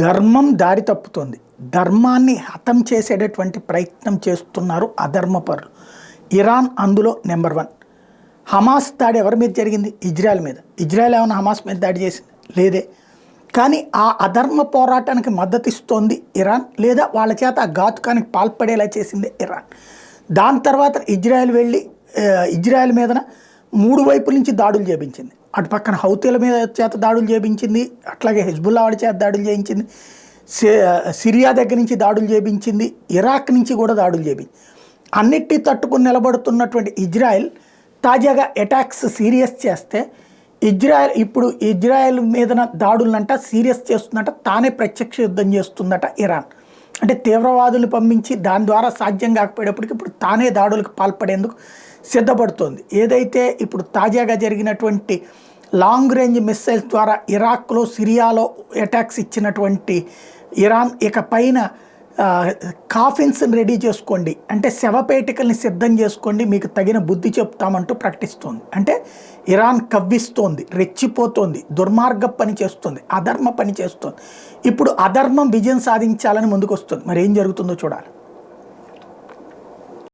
ధర్మం దారి తప్పుతోంది. ధర్మాన్ని హతం చేసేటటువంటి ప్రయత్నం చేస్తున్నారు అధర్మపరులు. ఇరాన్ అందులో నెంబర్ 1. హమాస్ దాడి ఎవరి మీద జరిగింది? ఇజ్రాయెల్ మీద. ఇజ్రాయెల్ ఏమైనా హమాస్ మీద దాడి చేసింది? లేదే. కానీ ఆ అధర్మ పోరాటానికి మద్దతు ఇస్తోంది ఇరాన్, లేదా వాళ్ళ చేత ఆ ఘాతుకానికి పాల్పడేలా చేసింది ఇరాన్. దాని తర్వాత ఇజ్రాయెల్ వెళ్ళి ఇజ్రాయెల్ మీదన 3 వైపుల నుంచి దాడులు చేయించింది. అటు పక్కన హౌతీల మీద చేత దాడులు చేయించింది, అట్లాగే హెజ్బుల్లా వాడి చేత దాడులు చేయించింది, సిరియా దగ్గర నుంచి దాడులు చేయించింది, ఇరాక్ నుంచి కూడా దాడులు చేయించింది. అన్నిటి తట్టుకుని నిలబడుతున్నటువంటి ఇజ్రాయెల్ తాజాగా అటాక్స్ సీరియస్ చేస్తే ఇజ్రాయెల్ మీదన దాడులనంట సీరియస్ చేస్తుందట, తానే ప్రత్యక్ష యుద్ధం చేస్తుందట ఇరాన్. అంటే తీవ్రవాదులు పంపించి దాని ద్వారా సాధ్యం కాకపోయేటప్పటికి ఇప్పుడు తానే దాడులకు పాల్పడేందుకు సిద్ధపడుతోంది. ఏదైతే ఇప్పుడు తాజాగా జరిగినటువంటి లాంగ్ రేంజ్ మిస్సైల్స్ ద్వారా ఇరాక్లో సిరియాలో అటాక్స్ ఇచ్చినటువంటి ఇరాన్ ఇక పైన కాఫిన్స్ని రెడీ చేసుకోండి, అంటే శవపేటికల్ని సిద్ధం చేసుకోండి, మీకు తగిన బుద్ధి చెప్తామంటూ ప్రకటిస్తోంది. అంటే ఇరాన్ కవ్విస్తోంది, రెచ్చిపోతోంది, దుర్మార్గ పని చేస్తుంది, అధర్మ పని చేస్తుంది. ఇప్పుడు అధర్మం విజయం సాధించాలని ముందుకు వస్తుంది. మరి ఏం జరుగుతుందో చూడాలి.